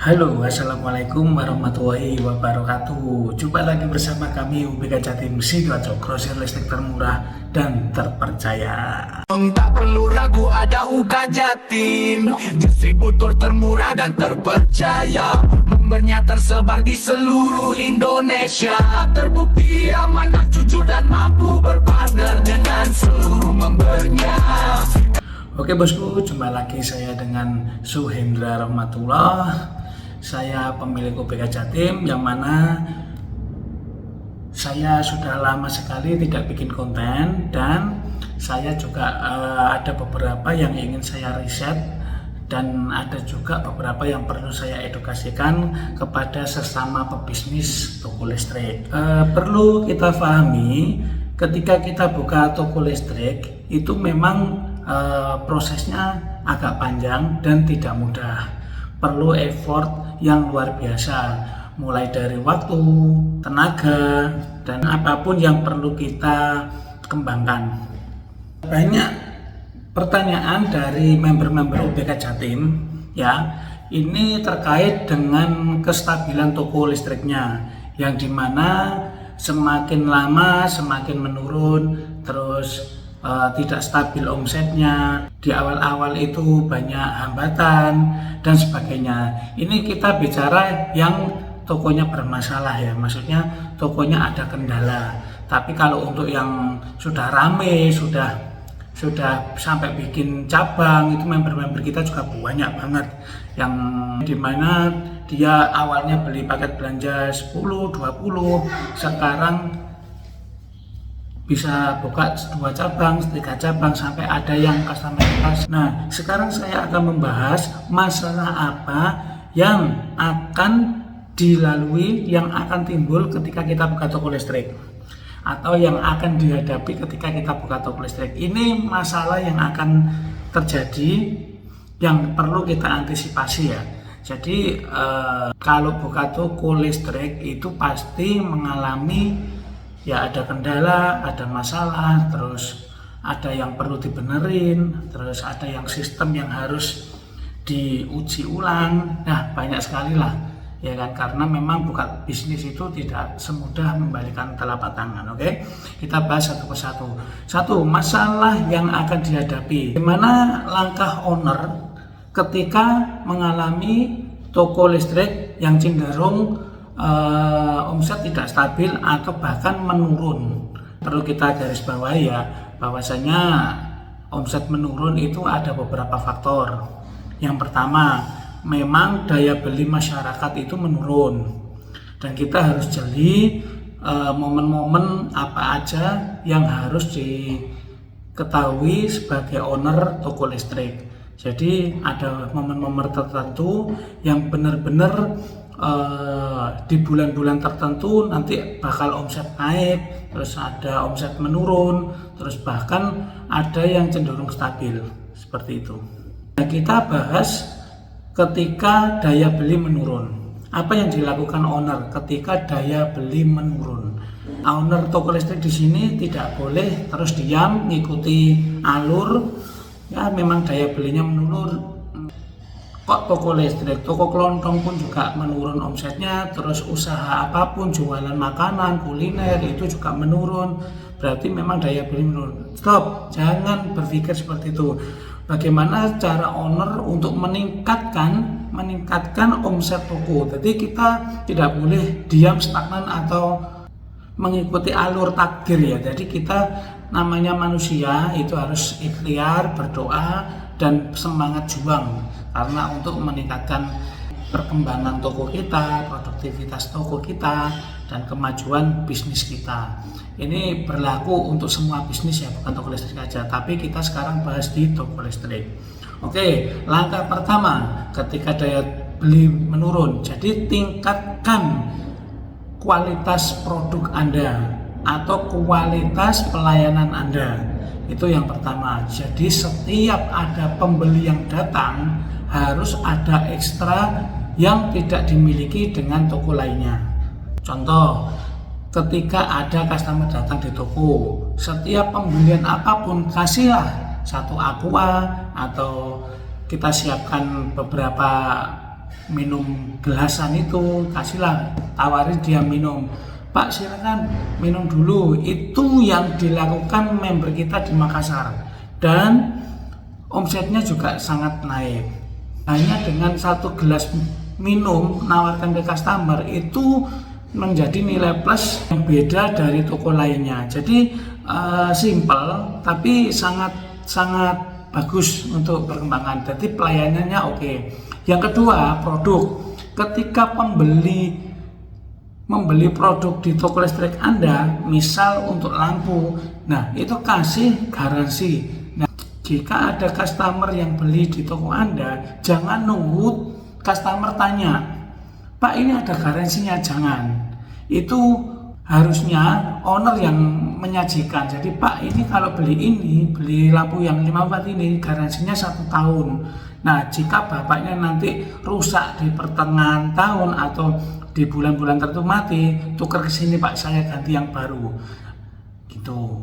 Halo, assalamualaikum warahmatullahi wabarakatuh. Jumpa lagi bersama kami UBK Jatim Sidoarjo, grosir listrik termurah dan terpercaya. Tak perlu ragu, ada UBK Jatim, distributor termurah dan terpercaya. Membernya tersebar di seluruh Indonesia. Terbukti amanah, jujur dan mampu berpartner dengan seluruh membernya. Oke bosku, jumpa lagi saya dengan Suhendra Rahmatullah. Saya pemilik UBK Jatim, yang mana saya sudah lama sekali tidak bikin konten, dan saya juga ada beberapa yang ingin saya riset, dan ada juga beberapa yang perlu saya edukasikan kepada sesama pebisnis toko listrik. Perlu kita pahami, ketika kita buka toko listrik itu memang prosesnya agak panjang dan tidak mudah. Perlu effort yang luar biasa, mulai dari waktu, tenaga, dan apapun yang perlu kita kembangkan. Banyak pertanyaan dari member-member UBK Jatim, ya, ini terkait dengan kestabilan toko listriknya, yang dimana semakin lama semakin menurun, terus tidak stabil omsetnya, di awal-awal itu banyak hambatan dan sebagainya. Ini kita bicara yang tokonya bermasalah, ya, maksudnya tokonya ada kendala. Tapi kalau untuk yang sudah rame, sudah sampai bikin cabang, itu member-member kita juga banyak banget, yang dimana dia awalnya beli paket belanja 10, 20, sekarang bisa buka 2 cabang, 3 cabang, sampai ada yang customer. Nah, sekarang saya akan membahas masalah apa yang akan dilalui, yang akan timbul ketika kita buka toko listrik, atau yang akan dihadapi ketika kita buka toko listrik. Ini masalah yang akan terjadi, yang perlu kita antisipasi, ya. Jadi kalau buka toko listrik itu pasti mengalami, ya, ada kendala, ada masalah, terus ada yang perlu dibenerin, terus ada yang sistem yang harus diuji ulang. Nah, banyak sekali lah, ya kan, karena memang buka bisnis itu tidak semudah membalikan telapak tangan. Oke, kita bahas satu persatu. Satu, masalah yang akan dihadapi. Gimana langkah owner ketika mengalami toko listrik yang cenderung omset tidak stabil atau bahkan menurun. Perlu kita garis bawahi, ya, bahwasanya omset menurun itu ada beberapa faktor. Yang pertama, memang daya beli masyarakat itu menurun, dan kita harus jeli momen-momen apa aja yang harus diketahui sebagai owner toko listrik. Jadi ada momen-momen tertentu yang benar-benar di bulan-bulan tertentu nanti bakal omset naik, terus ada omset menurun, terus bahkan ada yang cenderung stabil, seperti itu. Nah, kita bahas ketika daya beli menurun. Apa yang dilakukan owner ketika daya beli menurun? Owner toko listrik di sini tidak boleh terus diam ngikuti alur, ya, memang daya belinya menurun. Kok toko listrik, toko kelontong pun juga menurun omsetnya, terus usaha apapun, jualan makanan, kuliner itu juga menurun, berarti memang daya beli menurun. Stop, jangan berpikir seperti itu. Bagaimana cara owner untuk meningkatkan omset toko? Jadi kita tidak boleh diam stagnan atau mengikuti alur takdir, ya. Jadi kita namanya manusia itu harus ikhtiar, berdoa, dan semangat juang, karena untuk meningkatkan perkembangan toko kita, produktivitas toko kita, dan kemajuan bisnis kita. Ini berlaku untuk semua bisnis, ya, bukan toko listrik aja, tapi kita sekarang bahas di toko listrik. Oke, langkah pertama ketika daya beli menurun, jadi tingkatkan kualitas produk Anda atau kualitas pelayanan Anda. Itu yang pertama. Jadi setiap ada pembeli yang datang harus ada ekstra yang tidak dimiliki dengan toko lainnya. Contoh, ketika ada customer datang di toko, setiap pembelian apapun kasihlah 1 aqua, atau kita siapkan beberapa minum gelasan itu, kasihlah, tawarin dia minum. Pak silakan minum dulu. Itu yang dilakukan member kita di Makassar, dan omsetnya juga sangat naik. Hanya dengan satu gelas minum nawarkan ke customer itu menjadi nilai plus yang beda dari toko lainnya. Jadi simple tapi sangat bagus untuk perkembangan. Jadi pelayanannya oke. Yang kedua, produk. Ketika membeli produk di toko listrik Anda, misal untuk lampu, nah itu kasih garansi. Nah, jika ada customer yang beli di toko Anda, jangan nunggu customer tanya, Pak ini ada garansinya, jangan. Itu harusnya owner yang menyajikan. Jadi Pak ini kalau beli lampu yang 5 watt ini garansinya 1 tahun. Nah jika bapaknya nanti rusak di pertengahan tahun atau di bulan-bulan tertentu mati, tukar ke sini Pak, saya ganti yang baru gitu.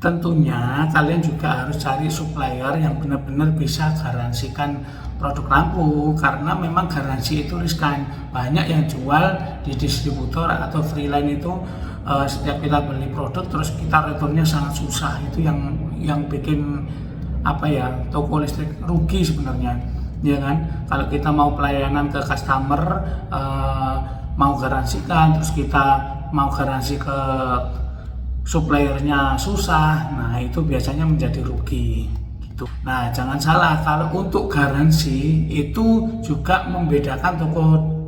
Tentunya kalian juga harus cari supplier yang benar-benar bisa garansikan produk lampu, karena memang garansi itu riskan. Banyak yang jual di distributor atau freelance itu setiap kita beli produk terus kita returnnya sangat susah. Itu yang bikin toko listrik rugi sebenarnya, ya kan? Kalau kita mau pelayanan ke customer, mau garansikan, terus kita mau garansi ke suppliernya susah, nah itu biasanya menjadi rugi gitu. Nah jangan salah, kalau untuk garansi itu juga membedakan toko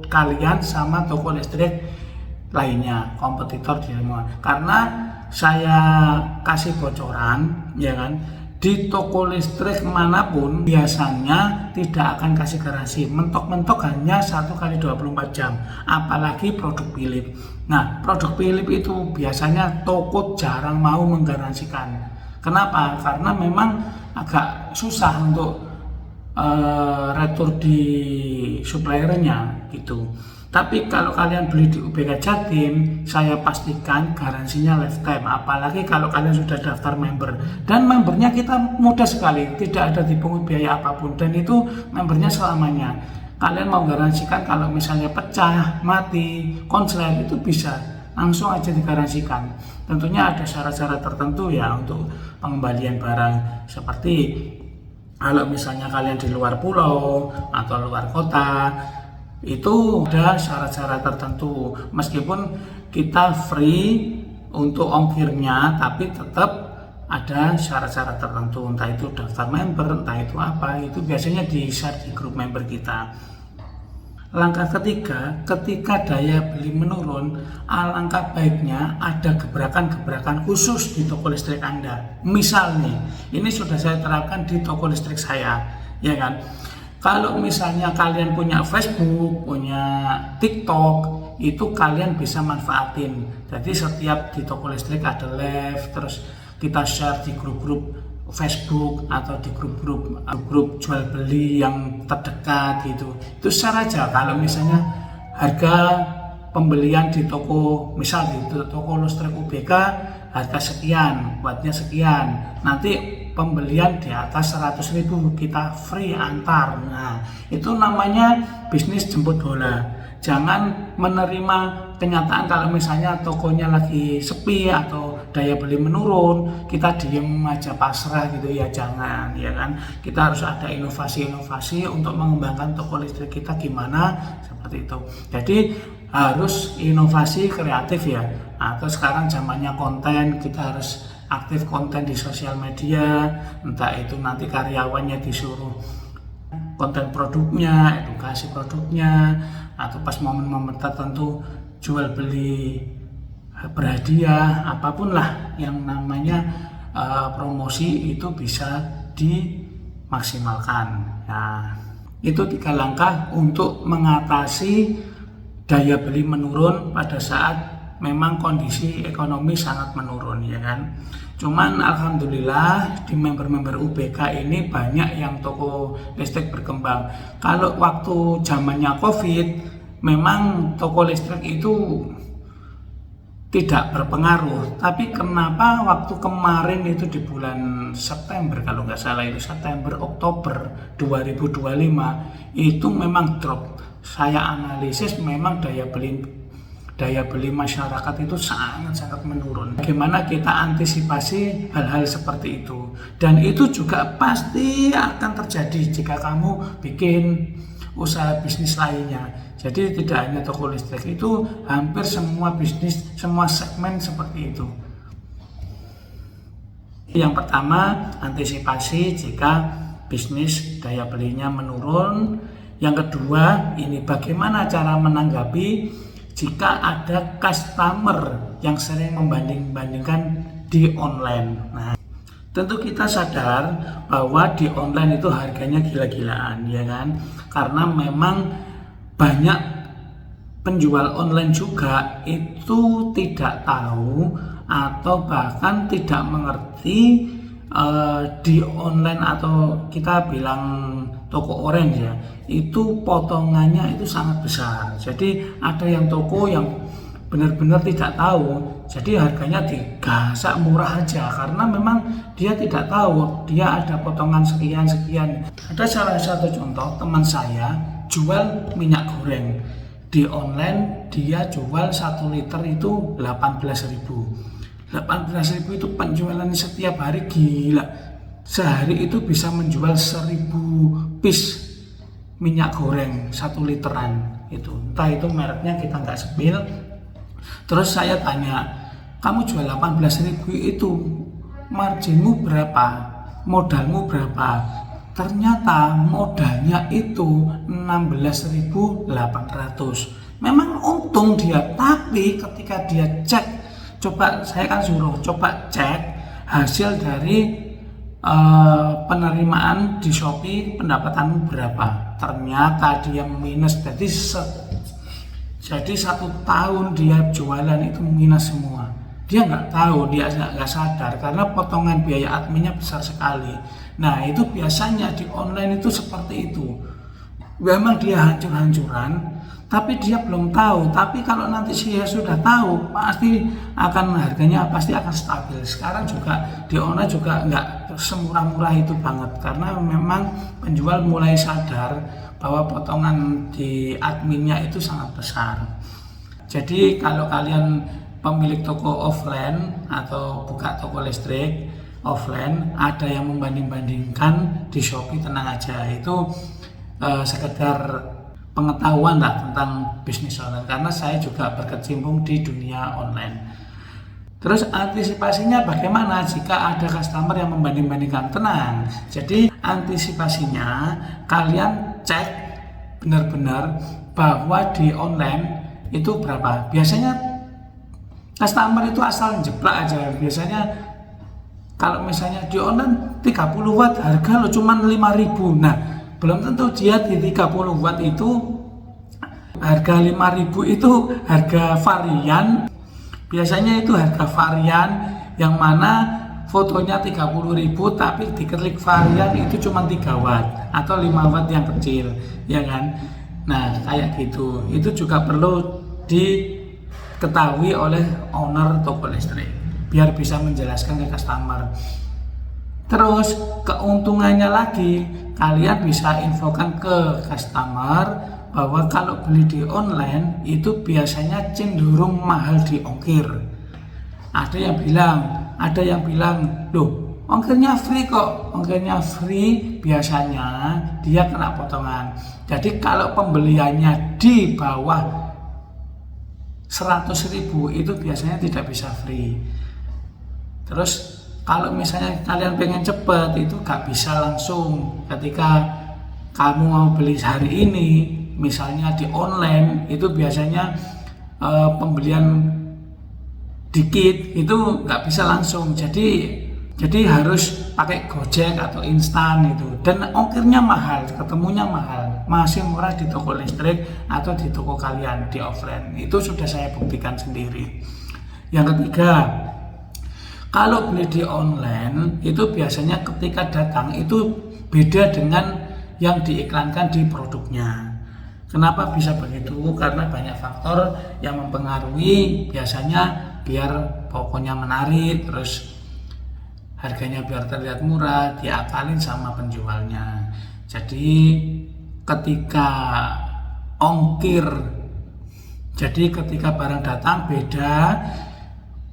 kalian sama toko listrik lainnya, kompetitor di semua. Karena saya kasih bocoran, ya kan, di toko listrik manapun biasanya tidak akan kasih garansi, mentok-mentok hanya 1x24 jam, apalagi produk Philips. Nah produk Philips itu biasanya toko jarang mau menggaransikan. Kenapa? Karena memang agak susah untuk retur di suppliernya gitu. Tapi kalau kalian beli di UBK Jatim, saya pastikan garansinya lifetime. Apalagi kalau kalian sudah daftar member. Dan membernya kita mudah sekali, tidak ada dipungut biaya apapun. Dan itu membernya selamanya. Kalian mau garansikan kalau misalnya pecah, mati, konslet, itu bisa langsung aja digaransikan. Tentunya ada syarat-syarat tertentu ya untuk pengembalian barang. Seperti kalau misalnya kalian di luar pulau atau luar kota, itu ada syarat-syarat tertentu. Meskipun kita free untuk ongkirnya, tapi tetap ada syarat-syarat tertentu, entah itu daftar member, entah itu apa, itu biasanya di-share di grup member kita. Langkah ketiga, ketika daya beli menurun, alangkah baiknya ada gebrakan-gebrakan khusus di toko listrik Anda. Misal nih, ini sudah saya terapkan di toko listrik saya, ya kan. Kalau misalnya kalian punya Facebook, punya TikTok, itu kalian bisa manfaatin. Jadi setiap di toko listrik ada live, terus kita share di grup-grup Facebook atau di grup jual beli yang terdekat gitu. Itu share aja. Kalau misalnya harga pembelian di toko, misal di toko listrik UBK harga sekian, buatnya sekian, nanti pembelian di atas 100.000 kita free antar. Nah itu namanya bisnis jemput bola. Jangan menerima kenyataan kalau misalnya tokonya lagi sepi atau daya beli menurun, kita diem aja pasrah gitu ya, jangan, ya kan. Kita harus ada inovasi-inovasi untuk mengembangkan toko listrik kita gimana, seperti itu. Jadi harus inovasi kreatif ya. Atau sekarang zamannya konten, kita harus aktif konten di sosial media, entah itu nanti karyawannya disuruh konten produknya, edukasi produknya, atau pas momen-momen tertentu jual beli berhadiah, apapun lah yang namanya promosi itu bisa dimaksimalkan. Nah, itu 3 langkah untuk mengatasi daya beli menurun pada saat memang kondisi ekonomi sangat menurun, ya kan. Cuman alhamdulillah di member-member UBK ini banyak yang toko listrik berkembang. Kalau waktu zamannya Covid, memang toko listrik itu tidak berpengaruh. Tapi kenapa waktu kemarin itu di bulan September, kalau nggak salah itu September Oktober 2025, itu memang drop. saya analisis memang daya beli masyarakat itu sangat-sangat menurun. Bagaimana kita antisipasi hal-hal seperti itu? Dan itu juga pasti akan terjadi jika kamu bikin usaha bisnis lainnya. Jadi tidak hanya toko listrik, itu hampir semua bisnis, semua segmen seperti itu. Yang pertama, antisipasi jika bisnis daya belinya menurun. Yang kedua, ini bagaimana cara menanggapi jika ada customer yang sering membanding-bandingkan di online. Nah, tentu kita sadar bahwa di online itu harganya gila-gilaan, ya kan? Karena memang banyak penjual online juga itu tidak tahu atau bahkan tidak mengerti di online, atau kita bilang toko orange ya, itu potongannya itu sangat besar. Jadi ada yang toko yang benar-benar tidak tahu, jadi harganya digasak murah aja karena memang dia tidak tahu dia ada potongan sekian. Ada salah satu contoh, teman saya jual minyak goreng di online, dia jual 1 liter itu 18.000. 18.000 itu penjualan setiap hari, gila. Sehari itu bisa menjual 1.000 piece minyak goreng 1 literan itu. Entah itu mereknya, kita nggak sepil. Terus saya tanya, kamu jual 18.000 itu marginmu berapa? Modalmu berapa? Ternyata modalnya itu 16.800. Memang untung dia, tapi ketika dia cek, coba saya kan suruh coba cek hasil dari penerimaan di Shopee, pendapatanmu berapa? Ternyata dia minus. Jadi 1 tahun dia jualan itu minus semua. Dia nggak tahu, dia nggak sadar karena potongan biaya adminnya besar sekali. Nah, itu biasanya di online itu seperti itu. Memang dia hancur-hancuran, tapi dia belum tahu. Tapi kalau nanti dia sudah tahu, pasti akan harganya pasti akan stabil. Sekarang juga di online juga nggak semurah-murah itu banget, karena memang penjual mulai sadar bahwa potongan di adminnya itu sangat besar. Jadi kalau kalian pemilik toko offline atau buka toko listrik offline, ada yang membanding-bandingkan di Shopee, tenang aja, itu sekedar pengetahuan lah tentang bisnis online, karena saya juga berkecimpung di dunia online. Terus antisipasinya bagaimana jika ada customer yang membanding-bandingkan? Tenang, jadi antisipasinya kalian cek benar-benar bahwa di online itu berapa. Biasanya customer itu asal jeplak aja. Biasanya kalau misalnya di online 30 watt harga lo cuman 5.000. Nah, belum tentu dia di 30 watt itu harga 5.000 itu harga varian. Biasanya itu harga varian yang mana fotonya 30.000 tapi diklik varian itu cuma 3 watt atau 5 watt yang kecil, ya kan? Nah, kayak gitu. Itu juga perlu diketahui oleh owner toko listrik biar bisa menjelaskan ke customer. Terus keuntungannya lagi, kalian bisa infokan ke customer bahwa kalau beli di online itu biasanya cenderung mahal di ongkir. Ada yang bilang, loh, ongkirnya free kok. Ongkirnya free, biasanya dia kena potongan. Jadi kalau pembeliannya di bawah 100.000 itu biasanya tidak bisa free. Terus kalau misalnya kalian pengen cepet, itu gak bisa langsung. Ketika kamu mau beli hari ini, misalnya di online, itu biasanya pembelian dikit itu gak bisa langsung. Jadi harus pakai Gojek atau instan itu. Dan ongkirnya mahal, ketemunya mahal. Masih murah di toko listrik atau di toko kalian di offline. Itu sudah saya buktikan sendiri. Yang ketiga, kalau beli di online itu biasanya ketika datang itu beda dengan yang diiklankan di produknya. Kenapa bisa begitu? Karena banyak faktor yang mempengaruhi. Biasanya biar pokoknya menarik, terus harganya biar terlihat murah, diakalin sama penjualnya. Jadi ketika ongkir. Jadi ketika barang datang beda,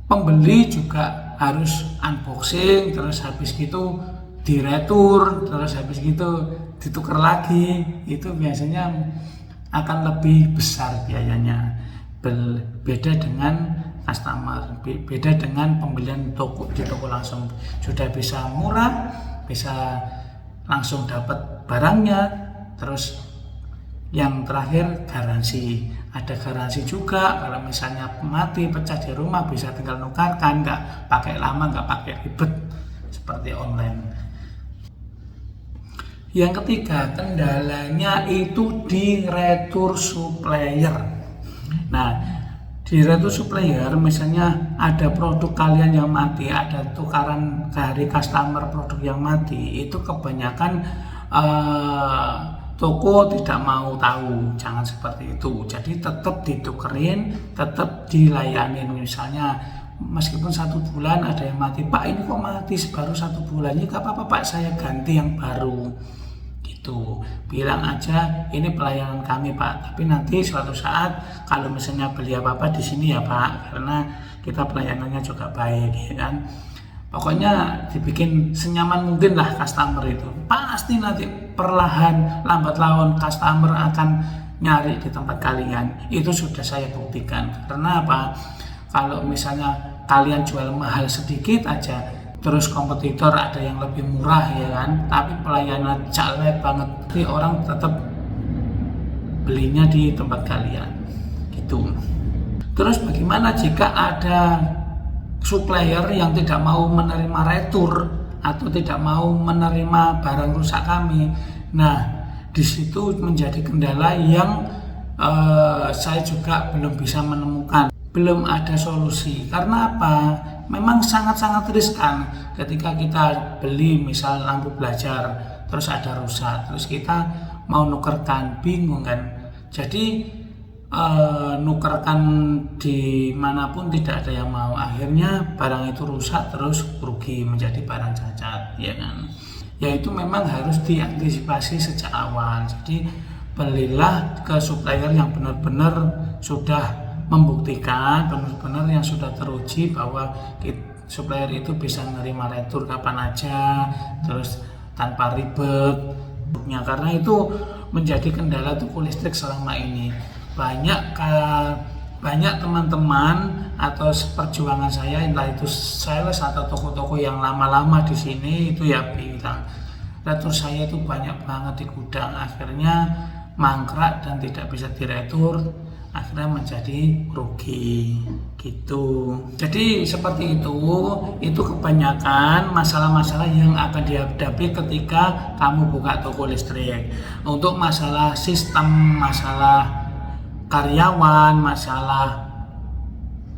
pembeli juga harus unboxing, terus habis gitu diretur, terus habis gitu ditukar lagi. Itu biasanya akan lebih besar biayanya. Beda dengan customer, beda dengan pembelian di toko langsung. Sudah bisa murah, bisa langsung dapat barangnya. Terus yang terakhir garansi, ada garansi juga. Kalau misalnya mati pecah di rumah bisa tinggal nukarkan, nggak pakai lama, nggak pakai ribet seperti online. Yang ketiga, kendalanya itu di retur supplier. Nah, di retur supplier misalnya ada produk kalian yang mati, ada tukaran dari customer produk yang mati, itu kebanyakan toko tidak mau tahu. Jangan seperti itu. Jadi tetap ditukerin, tetap dilayanin. Misalnya meskipun 1 bulan ada yang mati, Pak ini kok mati baru 1 bulan, ya gak apa-apa Pak, saya ganti yang baru gitu. Bilang aja ini pelayanan kami Pak, tapi nanti suatu saat kalau misalnya beli apa-apa di sini ya Pak, karena kita pelayanannya juga baik, ya kan. Pokoknya dibikin senyaman mungkin lah customer itu. Pasti nanti perlahan lambat laun customer akan nyari di tempat kalian. Itu sudah saya buktikan. Karena apa? Kalau misalnya kalian jual mahal sedikit aja, terus kompetitor ada yang lebih murah, ya kan, tapi pelayanan jelek banget, jadi orang tetap belinya di tempat kalian gitu. Terus bagaimana jika ada supplier yang tidak mau menerima retur atau tidak mau menerima barang rusak kami? Nah, di situ menjadi kendala yang saya juga belum bisa menemukan, belum ada solusi. Karena apa? Memang sangat-sangat riskan ketika kita beli misal lampu belajar terus ada rusak, terus kita mau nukerkan, bingung kan. Jadi nukerkan dimanapun tidak ada yang mau, akhirnya barang itu rusak terus rugi menjadi barang cacat, ya kan. Ya itu memang harus diantisipasi sejak awal. Jadi belilah ke supplier yang benar-benar sudah membuktikan, benar-benar yang sudah teruji bahwa supplier itu bisa menerima retur kapan aja, terus tanpa ribet. Karena itu menjadi kendala toko listrik selama ini. Banyak teman-teman atau perjuangan saya, entah itu sales atau toko-toko yang lama-lama di sini, itu ya bilang retur saya itu banyak banget di gudang, akhirnya mangkrak dan tidak bisa diretur, akhirnya menjadi rugi gitu. Jadi seperti itu kebanyakan masalah-masalah yang akan dihadapi ketika kamu buka toko listrik. Untuk masalah sistem, masalah karyawan, masalah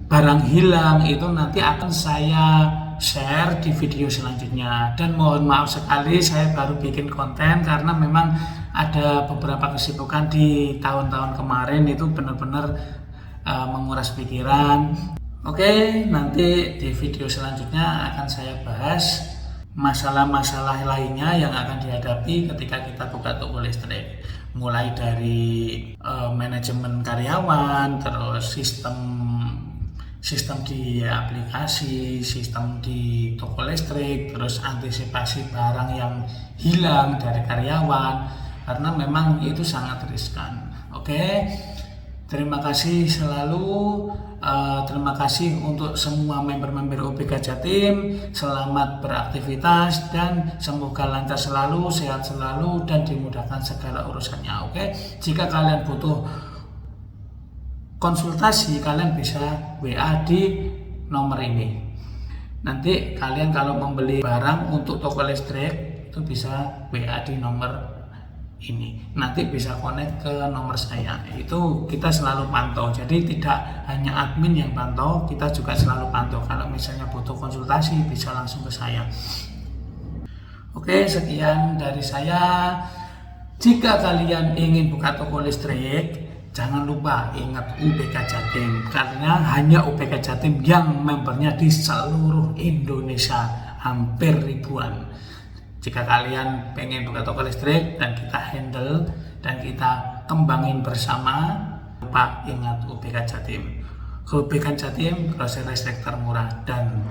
barang hilang, itu nanti akan saya share di video selanjutnya. Dan mohon maaf sekali saya baru bikin konten karena memang ada beberapa kesibukan di tahun-tahun kemarin, itu benar-benar menguras pikiran. Oke, nanti di video selanjutnya akan saya bahas masalah-masalah lainnya yang akan dihadapi ketika kita buka toko listrik. Mulai dari manajemen karyawan, terus sistem di aplikasi, sistem di toko listrik, terus antisipasi barang yang hilang dari karyawan, karena memang itu sangat riskan. Oke, terima kasih selalu. Terima kasih untuk semua member-member OBK Jatim. Selamat beraktivitas dan semoga lancar selalu, sehat selalu, dan dimudahkan segala urusannya. Oke, jika kalian butuh konsultasi, kalian bisa WA di nomor ini. Nanti kalian kalau membeli barang untuk toko listrik itu bisa WA di nomor ini, nanti bisa connect ke nomor saya. Itu kita selalu pantau, jadi tidak hanya admin yang pantau, kita juga selalu pantau. Kalau misalnya butuh konsultasi bisa langsung ke saya. Oke, sekian dari saya. Jika kalian ingin buka toko listrik, jangan lupa ingat OBK Jatim, karena hanya OBK Jatim yang membernya di seluruh Indonesia, hampir ribuan. Jika kalian pengen buka toko listrik dan kita handle dan kita kembangin bersama. Pak, ingat UBK Jatim. UBK Jatim grocery listrik termurah dan